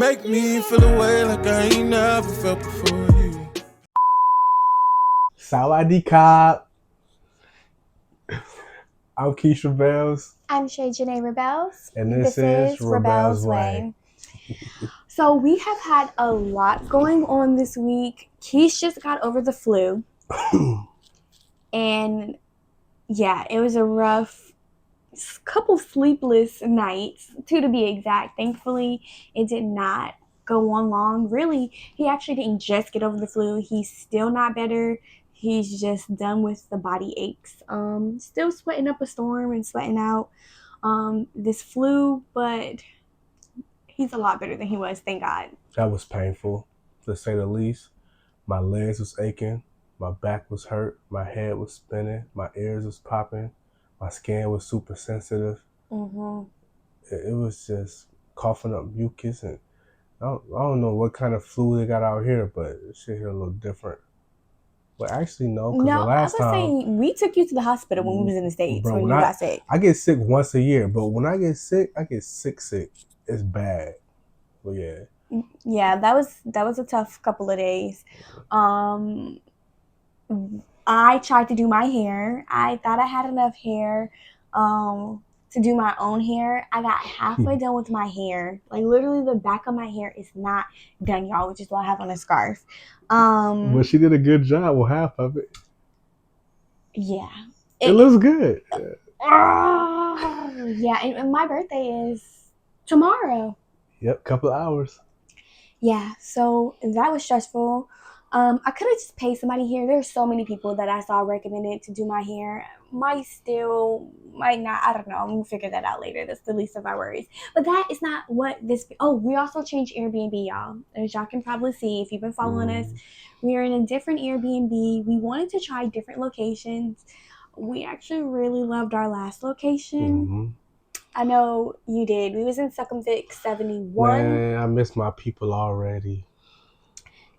make me feel a way like I ain't never felt before you. Sawadee Kap. I'm Keisha Bells. I'm Shay Janae Rebels. And this is Rebels Way. So we have had a lot going on this week. Keish just got over the flu. And yeah, it was a rough couple sleepless nights, 2 to be exact. Thankfully, it did not go on long. Really, he actually didn't just get over the flu. He's still not better. He's just done with the body aches. Still sweating up a storm and sweating out this flu, but he's a lot better than he was, thank God. That was painful, to say the least. My legs was aching. My back was hurt. My head was spinning. My ears was popping. My skin was super sensitive. It was just coughing up mucus, and I don't know what kind of flu they got out here, but it shit here a little different. But actually, no, because the last time... saying, we took you to the hospital when we was in the States, bro, when you got sick. I get sick once a year, but when I get sick, sick. It's bad. But yeah. Yeah, that was a tough couple of days. I tried to do my hair. I thought I had enough hair to do my own hair. I got halfway done with my hair. Like, literally the back of my hair is not done, y'all, which is why I have on a scarf. But she did a good job with half of it. Yeah. It looks good. Yeah, and my birthday is tomorrow. Yep, couple of hours. Yeah, so that was stressful. I could have just paid somebody here. There's so many people that I saw recommended to do my hair. Might not. I don't know. I'm gonna figure that out later. That's the least of our worries. But that is not what this. Oh, we also changed Airbnb, y'all. As y'all can probably see if you've been following us, we are in a different Airbnb. We wanted to try different locations. We actually really loved our last location. I know you did. We was in Sukhumvit 71. Man, I miss my people already.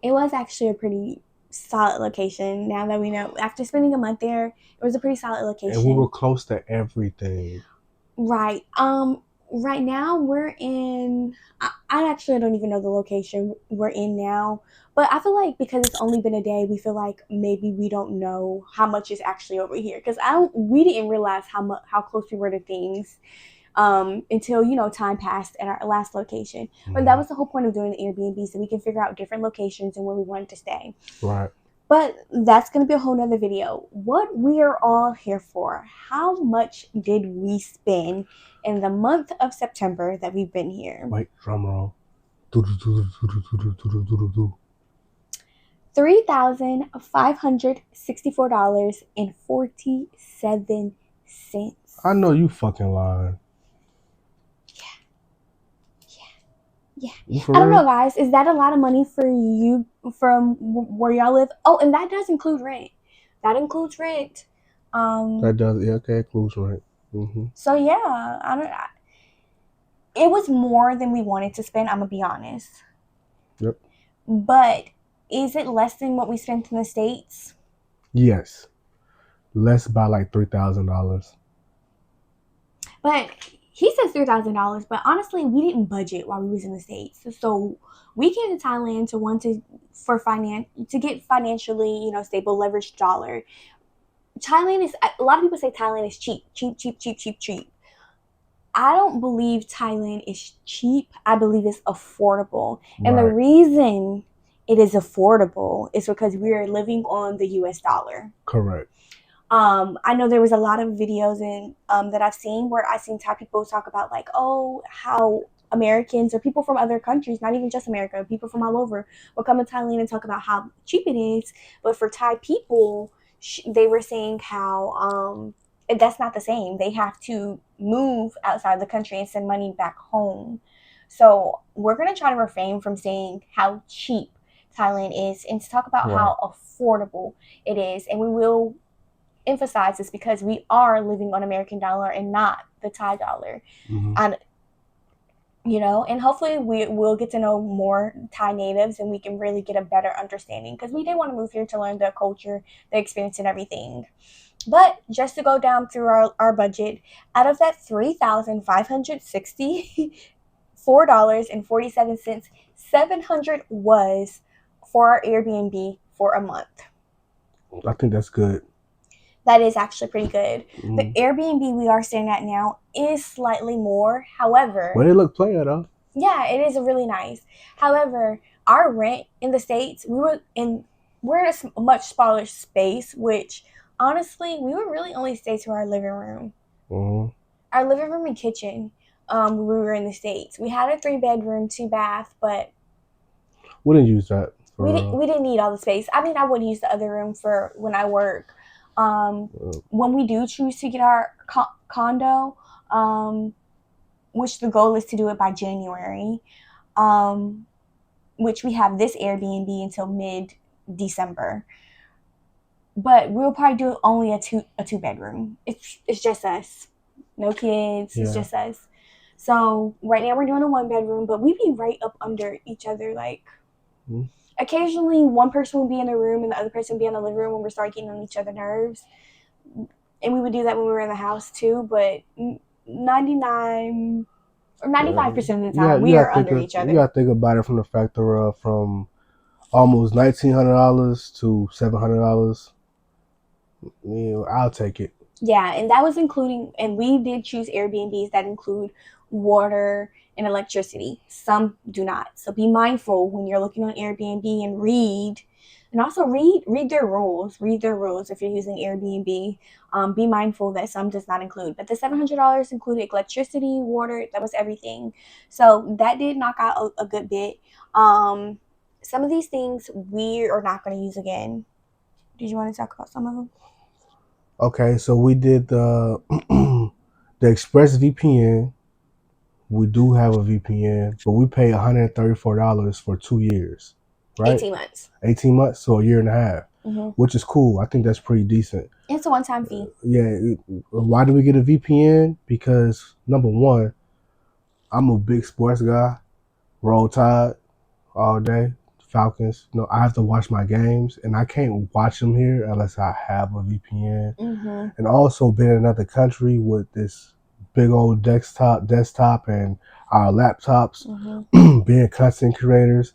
It was actually a pretty solid location. Now that we know, after spending a month there, it was a pretty solid location. And we were close to everything. Right. Right now we're in. I actually don't even know the location we're in now, but I feel like because it's only been a day, we feel like maybe we don't know how much is actually over here. Because we didn't realize how close we were to things. Until time passed at our last location. But that was the whole point of doing the Airbnb, so we can figure out different locations and where we wanted to stay. Right. But that's going to be a whole nother video. What we are all here for. How much did we spend in the month of September that we've been here? Wait, drum roll. $3,564.47. I know you fucking lying. Yeah. I don't know, guys. Is that a lot of money for you from where y'all live? Oh, and that does include rent. That includes rent. That does, yeah, okay, includes rent. So yeah, it was more than we wanted to spend. I'm gonna be honest. Yep. But is it less than what we spent in the States? Yes, less by like $3,000. But he says $3,000, but honestly, we didn't budget while we was in the States. So we came to Thailand to get financially, stable, leveraged dollar. Thailand is, a lot of people say Thailand is cheap. I don't believe Thailand is cheap. I believe it's affordable. And the reason it is affordable is because we are living on the US dollar. Correct. I know there was a lot of videos that I've seen where I've seen Thai people talk about like, oh, how Americans or people from other countries, not even just America, people from all over will come to Thailand and talk about how cheap it is. But for Thai people, they were saying how that's not the same. They have to move outside the country and send money back home. So we're going to try to refrain from saying how cheap Thailand is and to talk about how affordable it is. And we will emphasize this because we are living on American dollar and not the Thai dollar. And and hopefully we will get to know more Thai natives and we can really get a better understanding because we did want to move here to learn the culture, the experience, and everything. But just to go down through our budget, out of that $3,564 $4.47. $700 was for our Airbnb for a month. I think that's good. That is actually pretty good. Mm-hmm. The Airbnb we are staying at now is slightly more. However, but it look player though. Yeah, it is really nice. However, our rent in the States, we're in a much smaller space, which honestly, we would really only stay to our living room. Mm-hmm. Our living room and kitchen, when we were in the States. We had a 3-bedroom, 2-bath, but we didn't use that. We didn't need all the space. I mean, I would use the other room for when I work. When we do choose to get our condo, which the goal is to do it by January, which we have this Airbnb until mid-December. But we'll probably do only a two bedroom. It's just us, no kids. Yeah. It's just us. So right now we're doing a 1-bedroom, but we be right up under each other. Like occasionally one person will be in the room and the other person will be in the living room when we start getting on each other's nerves. And we would do that when we were in the house too. But 99 or 95% of the time we are under each other. You gotta think about it from the factor of from almost $1,900 to $700. I'll take it. Yeah, and that was including, and we did choose Airbnbs that include water and electricity. Some do not. So be mindful when you're looking on Airbnb and read. And also read their rules. Read their rules if you're using Airbnb. Be mindful that some does not include. But the $700 included electricity, water, that was everything. So that did knock out a good bit. Some of these things we are not going to use again. Did you want to talk about some of them? Okay, so we did the Express VPN. We do have a VPN, but we pay $134 for 2 years. Right? 18 months. 18 months, so a year and a half, which is cool. I think that's pretty decent. It's a one-time fee. Why do we get a VPN? Because, number one, I'm a big sports guy. Roll Tide all day. Falcons. I have to watch my games, and I can't watch them here unless I have a VPN. And also, being in another country with this big old desktop and our laptops, being content creators,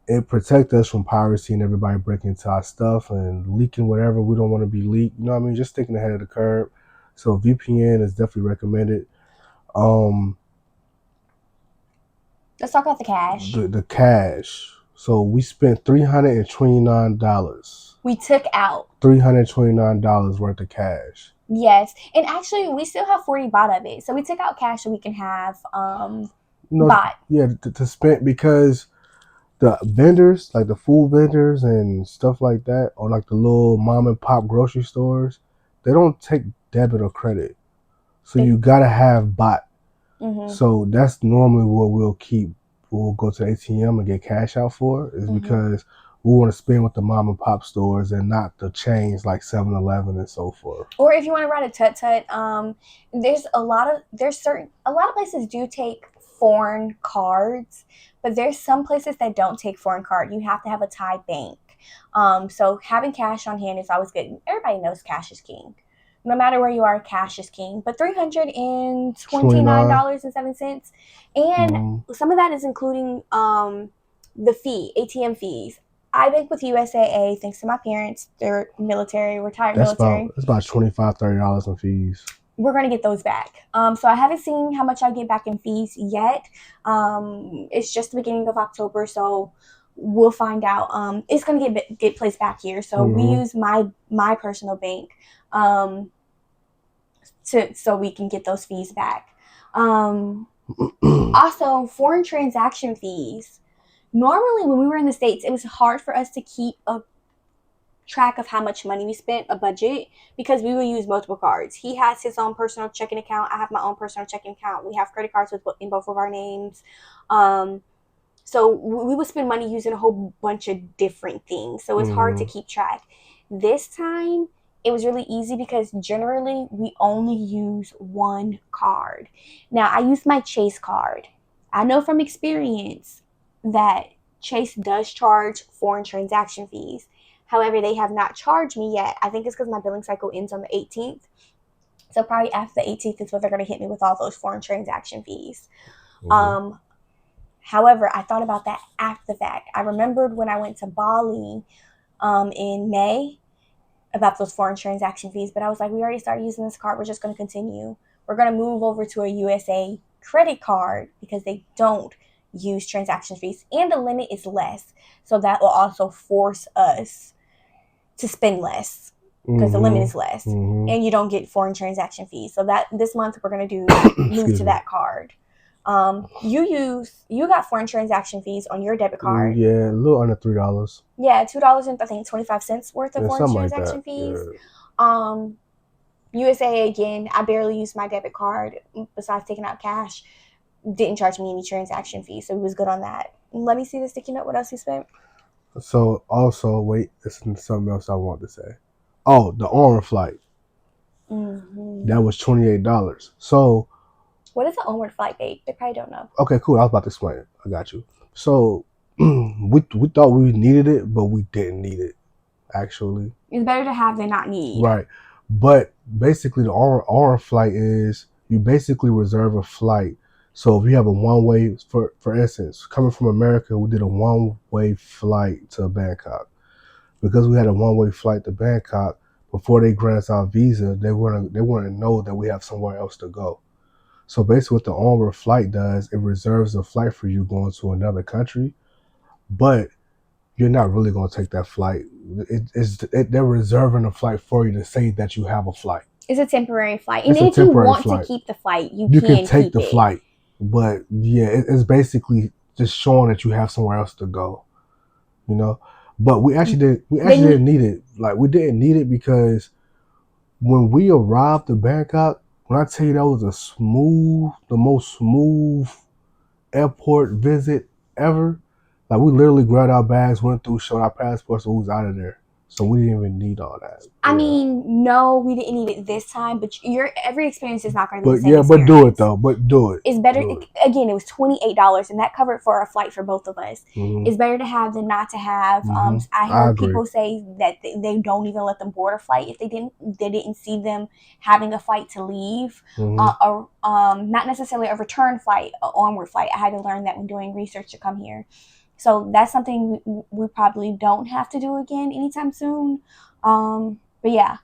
it protects us from piracy and everybody breaking into our stuff and leaking whatever we don't want to be leaked. You know what I mean? Just thinking ahead of the curve. So VPN is definitely recommended. Let's talk about the cash. The cash. So we spent $329. We took out $329 worth of cash. Yes, and actually we still have 40 baht of it. So we took out cash so we can have baht. Yeah, to spend, because the vendors, like the food vendors and stuff like that, or like the little mom and pop grocery stores, they don't take debit or credit. So you gotta have baht. So that's normally what we'll go to the ATM and get cash out for, is because we want to spend with the mom and pop stores and not the chains like 7-Eleven and so forth. Or if you want to ride a tut-tut, there's a lot of places do take foreign cards, but there's some places that don't take foreign card. You have to have a Thai bank. So having cash on hand is always good. Everybody knows cash is king. No matter where you are, cash is king. But $329.07, and some of that is including the fee, ATM fees. I bank with USAA thanks to my parents. They're retired military. It's about $25-$30 in fees. We're going to get those back. So I haven't seen how much I get back in fees yet. It's just the beginning of October, so we'll find out. It's going to get placed back here. So we use my personal bank so we can get those fees back. Also, foreign transaction fees. Normally, when we were in the States, it was hard for us to keep a track of how much money we spent, a budget, because we would use multiple cards. He has his own personal checking account. I have my own personal checking account. We have credit cards in both of our names. So we would spend money using a whole bunch of different things. So it's hard to keep track. This time, it was really easy because generally we only use one card. Now, I use my Chase card. I know from experience that Chase does charge foreign transaction fees. However, they have not charged me yet. I think it's because my billing cycle ends on the 18th. So probably after the 18th is when they're going to hit me with all those foreign transaction fees. However, I thought about that after the fact. I remembered when I went to Bali in May about those foreign transaction fees, but I was like, we already started using this card. We're just going to continue. We're going to move over to a USA credit card because they don't use transaction fees and the limit is less. So that will also force us to spend less because the limit is less and you don't get foreign transaction fees. So that this month we're going to do move to that card. You got foreign transaction fees on your debit card. Yeah, a little under $3. Yeah, $2 and I think 25 cents worth of foreign transaction like fees. Yeah. USA again, I barely used my debit card besides taking out cash. Didn't charge me any transaction fees, so it was good on that. Let me see the sticky note. What else you spent? So also, wait, this is something else I want to say. Oh, the Orange flight. That was $28. So, what is the onward flight, babe? They probably don't know. Okay, cool. I was about to explain it. I got you. So, we thought we needed it, but we didn't need it. Actually, it's better to have than not need. Right, but basically, the Orange flight is you basically reserve a flight. So if you have a one-way, for instance, coming from America, we did a one-way flight to Bangkok. Because we had a one-way flight to Bangkok, before they grant us our visa, they want to know that we have somewhere else to go. So basically what the onward flight does, it reserves a flight for you going to another country, but you're not really going to take that flight. They're reserving a flight for you to say that you have a flight. It's a temporary flight. And if you want to keep the flight, you can take the flight. But yeah, it's basically just showing that you have somewhere else to go, you know? But we actually didn't need it. Like, we didn't need it because when we arrived to Bangkok, when I tell you that was the most smooth airport visit ever, like we literally grabbed our bags, went through, showed our passports, and we was out of there. So we didn't even need all that. I mean, no, we didn't need it this time, but every experience is not going to be the same. Yeah, but do it though. But do it. It's better. Again, it was $28, and that covered for a flight for both of us. It's better to have than not to have. I heard people say that they don't even let them board a flight if they didn't see them having a flight to leave, not necessarily a return flight, an onward flight. I had to learn that when doing research to come here. So that's something we probably don't have to do again anytime soon. But yeah,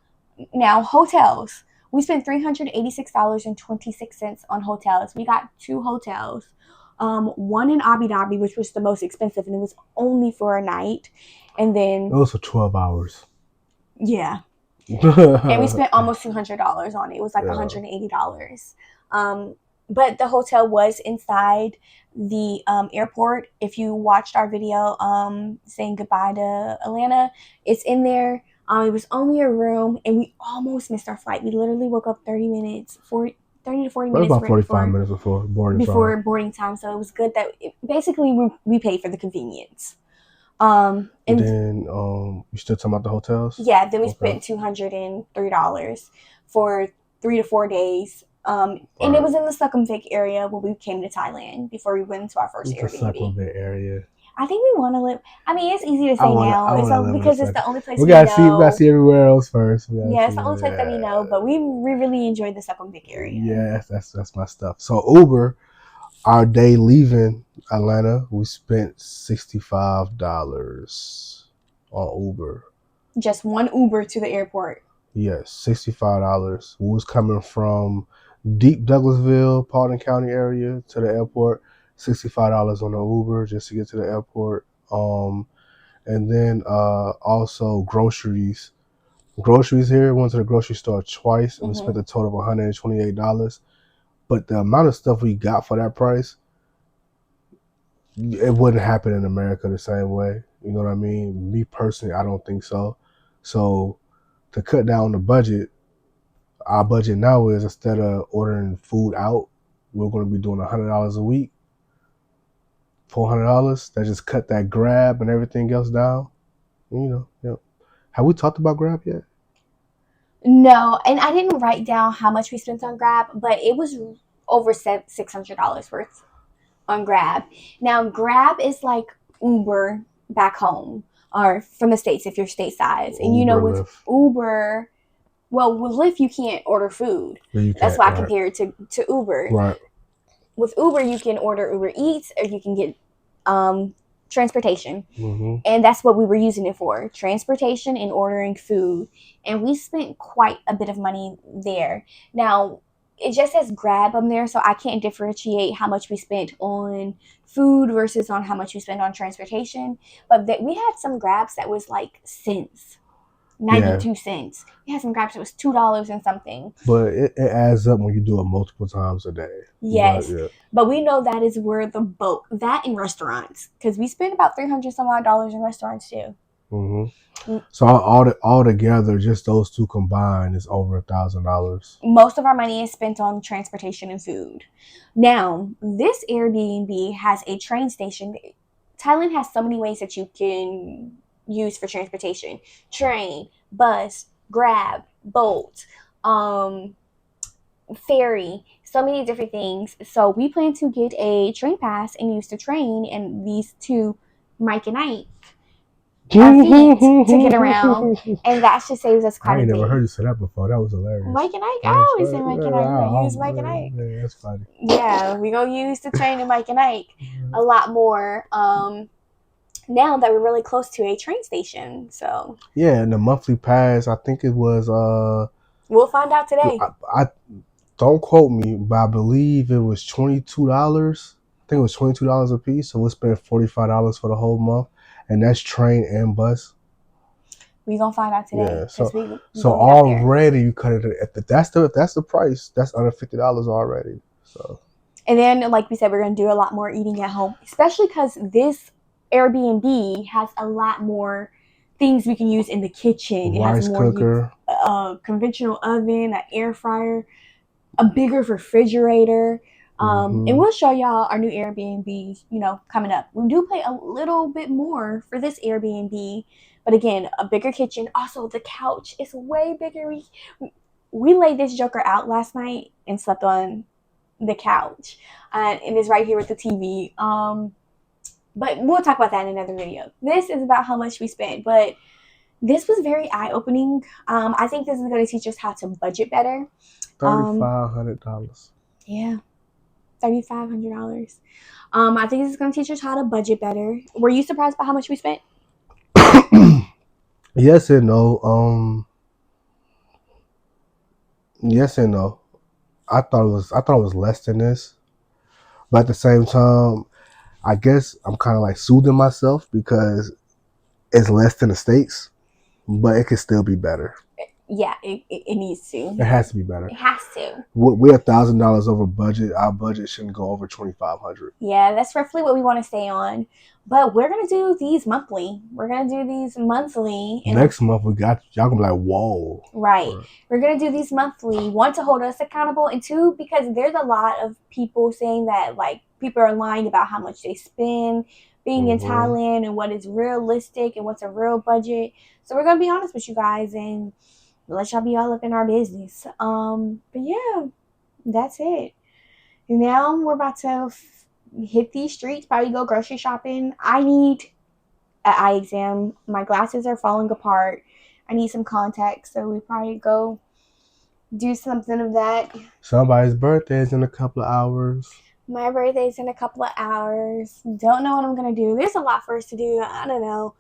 now hotels. We spent $386.26 on hotels. We got 2 hotels. One in Abu Dhabi, which was the most expensive, and it was only for a night. And then it was for 12 hours. Yeah. And we spent almost $200 on it. It was like $180. But the hotel was inside the airport. If you watched our video saying goodbye to Atlanta, it's in there. It was only a room, and we almost missed our flight. We literally woke up 30 to 40 minutes. About 45 minutes before boarding time. So it was good that basically we paid for the convenience. And then you still talking about the hotels? Yeah, then we spent $203 for 3 to 4 days. And it was in the Sukhumvit area when we came to Thailand before we went into our first Airbnb. The Sukhumvit area. I think we want to live. I mean, it's easy to say now. Because it's the only place we gotta know. We gotta see everywhere else first. It's the only place that we know. But we really enjoyed the Sukhumvit area. Yeah, that's my stuff. So Uber, our day leaving Atlanta, we spent $65 on Uber. Just one Uber to the airport. Yes, $65. We was coming from deep Douglasville, Paulding County area to the airport. $65 on the Uber just to get to the airport. And then also groceries. Groceries here, went to the grocery store twice and we spent a total of $128. But the amount of stuff we got for that price, it wouldn't happen in America the same way. You know what I mean? Me personally, I don't think so. So to cut down the budget, our budget now is instead of ordering food out, we're going to be doing $100 a week. $400. That just cut that Grab and everything else down. Have we talked about Grab yet? No, and I didn't write down how much we spent on Grab, but it was over $600 worth on Grab. Now, Grab is like Uber back home or from the States if you're stateside. And with Lyft. Uber, with Lyft you can't order food. That's why I compare it to Uber. Right. with Uber, you can order Uber Eats or you can get transportation. Mm-hmm. And that's what we were using it for, transportation and ordering food. And we spent quite a bit of money there. Now, it just says Grab on there, so I can't differentiate how much we spent on food versus on how much we spent on transportation. But we had some Grabs that was like cents. 92 cents. We had some Grabs that was $2 and something. But it adds up when you do it multiple times a day. Yes. But we know that is where the bulk, that in restaurants, because we spent about $300 some odd in restaurants too. Mm-hmm. So all together, just those two combined is over $1,000. Most of our money is spent on transportation and food. Now, this Airbnb has a train station. Thailand has so many ways that you can use for transportation: train, bus, Grab, Bolt, ferry, so many different things. So we plan to get a train pass and use the train and these two, Mike and Ike, our feet to get around, and that just saves us quite a bit. I ain't never heard you say that before. That was hilarious. Mike and Ike, I always say Mike and Ike. We're gonna use Mike and Ike. Yeah, that's funny. Yeah, we gonna use the train and Mike and Ike a lot more. Now that we're really close to a train station, so yeah, and the monthly pass, I think it was. We'll find out today. I don't quote me, but I believe it was $22. I think it was $22 a piece. So we'll spend $45 for the whole month, and that's train and bus. We gonna find out today. Yeah, so already you cut it. If that's the price, that's under $50 already. So. And then, like we said, we're gonna do a lot more eating at home, especially because this Airbnb has a lot more things we can use in the kitchen. Rice cooker, a conventional oven, an air fryer, a bigger refrigerator. And we'll show y'all our new Airbnb, coming up. We do pay a little bit more for this Airbnb, but again, a bigger kitchen. Also, the couch is way bigger. We laid this joker out last night and slept on the couch, and it's right here with the TV. But we'll talk about that in another video. This is about how much we spent, but this was very eye-opening. I think this is going to teach us how to budget better. $3,500. Yeah, $3,500. I think this is going to teach us how to budget better. Were you surprised by how much we spent? Yes and no. Yes and no. I thought it was less than this, but at the same time, I guess I'm kind of like soothing myself because it's less than the States, but it could still be better. Yeah, it needs to. It has to be better. It has to. We're $1,000 over budget. Our budget shouldn't go over $2,500. Yeah, that's roughly what we want to stay on. But we're gonna do these monthly. We're gonna do these monthly. Next month we got y'all gonna be like, whoa. Right. We're gonna do these monthly. One, to hold us accountable, and two, because there's a lot of people saying that like people are lying about how much they spend being in Thailand and what is realistic and what's a real budget. So we're gonna be honest with you guys and let y'all be all up in our business. But yeah, that's it. Now we're about to hit these streets, probably go grocery shopping. I need an eye exam. My glasses are falling apart. I need some contacts, so we probably go do something of that. Somebody's birthday is in a couple of hours. My birthday's in a couple of hours. Don't know what I'm gonna do. There's a lot for us to do. I don't know.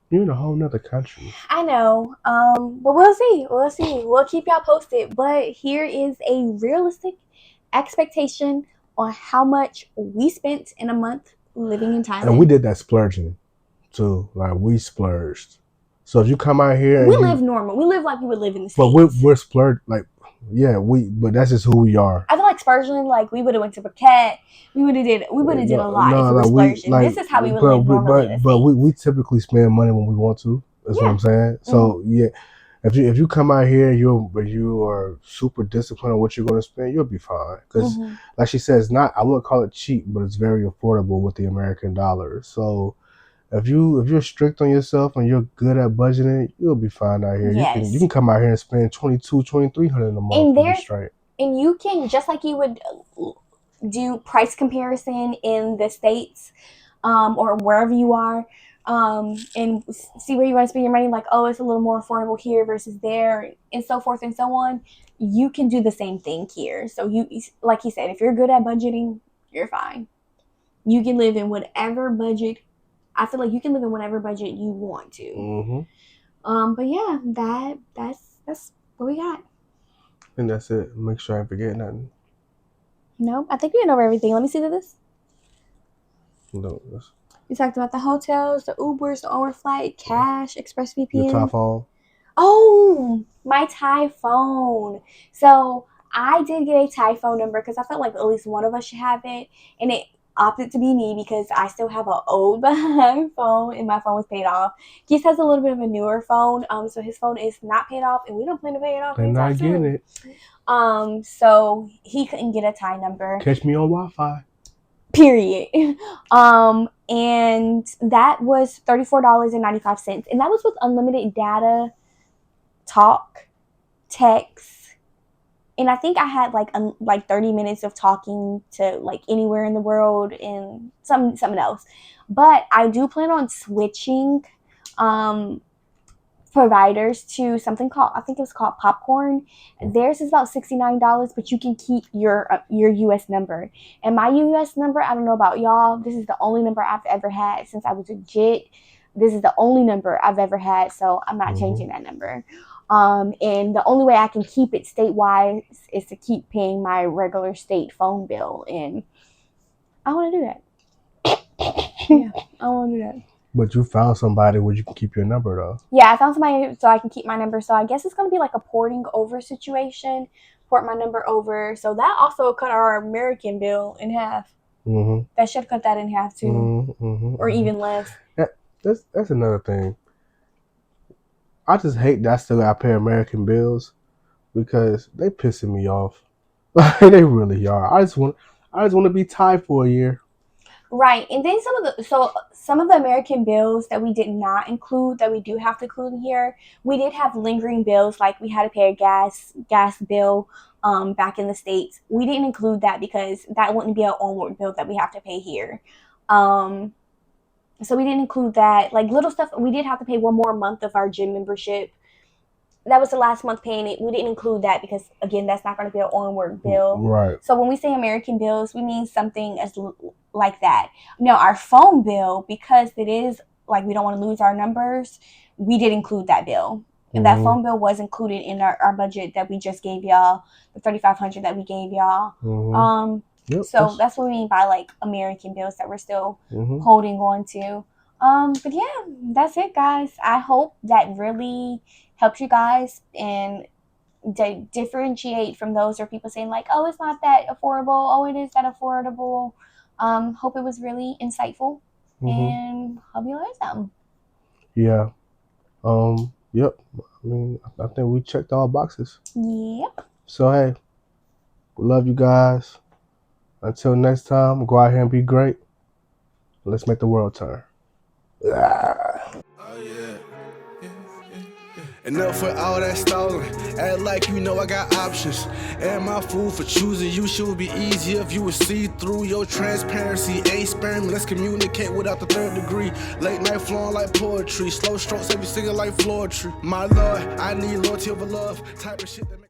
You're in a whole nother country. I know. But we'll see. We'll keep y'all posted. But here is a realistic expectation on how much we spent in a month living in Thailand. And we did that splurging too. Like we splurged. So if you come out here, we live normal. We live like we would live in the States. But we're splurged. Like but that's just who we are. I feel like splurging. Like we would have went to Phuket. We would have did a lot if we were splurging. This is how we would live normally. But we typically spend money when we want to. That's what I'm saying. So yeah. If you come out here, you are super disciplined on what you're going to spend, you'll be fine. Because, like she says, I wouldn't call it cheap, but it's very affordable with the American dollar. So, if you're strict on yourself and you're good at budgeting, you'll be fine out here. Yes. You can come out here and spend $2,200-$2,300 in a month. And straight. And you can, just like you would do price comparison in the States. or wherever you are, and see where you want to spend your money. Like, oh, it's a little more affordable here versus there, and so forth and so on. You can do the same thing here. So you, like he said, if you're good at budgeting, you're fine. You can live in whatever budget. I feel like you can live in whatever budget you want to. Mm-hmm. But yeah, that's what we got. And that's it. Make sure I ain't forget nothing. No, I think we went over everything. Let me see this. No, We talked about the hotels, the Ubers, the overflight, cash, ExpressVPN. your Thai phone. Oh, my Thai phone. So I did get a Thai phone number because I felt like at least one of us should have it, and it opted to be me because I still have an old phone and my phone was paid off. Keith has a little bit of a newer phone, so his phone is not paid off, and we don't plan to pay it off. They're not getting it. So he couldn't get a Thai number. Catch me on Wi-Fi. Period. And that was $34.95, and that was with unlimited data, talk, text, and I think I had like 30 minutes of talking to like anywhere in the world and something else. But I do plan on switching providers to something called, I think it was called Popcorn. Theirs is about $69, but you can keep your US number. And my US number, I don't know about y'all, this is the only number I've ever had since I was a JIT. This is the only number I've ever had, so I'm not changing that number. And the only way I can keep it statewide is to keep paying my regular state phone bill, and I want to do that. Yeah, I want to do that. But you found somebody where you can keep your number, though. Yeah, I found somebody so I can keep my number. So I guess it's going to be like a porting over situation. Port my number over. So that also cut our American bill in half. Mm-hmm. That should cut that in half, too. Mm-hmm. Or even less. That's another thing. I just hate that I still got to pay American bills because they pissing me off. Like, they really are. I just want to be Thai for a year. Right, and then some of the American bills that we did not include, that we do have to include here, we did have lingering bills, like we had to pay a gas bill back in the States. We didn't include that because that wouldn't be an onward bill that we have to pay here. So we didn't include that. Like little stuff, we did have to pay one more month of our gym membership. That was the last month paying it. We didn't include that because, again, that's not going to be an onward bill. Right. So when we say American bills, we mean something as like that. Now, our phone bill, because it is like we don't want to lose our numbers, we did include that bill. And that phone bill was included in our budget that we just gave y'all, the $3,500 that we gave y'all. Yep, so that's what we mean by like American bills that we're still holding on to. But yeah, that's it, guys. I hope that really helps you guys and differentiate from those or people saying like, oh, it's not that affordable. Oh, it is that affordable. Hope it was really insightful and hope you learned something. Yeah. Yep. I mean, I think we checked all boxes. Yep. So, hey, we love you guys. Until next time, go out here and be great. Let's make the world turn. Enough for all that stalling. Act like you know I got options. And my fool for choosing you should be easier if you would see through your transparency. Ain't sparing me. Let's communicate without the third degree. Late night flowing like poetry. Slow strokes every single like floor tree. My lord, I need loyalty over love. Type of shit that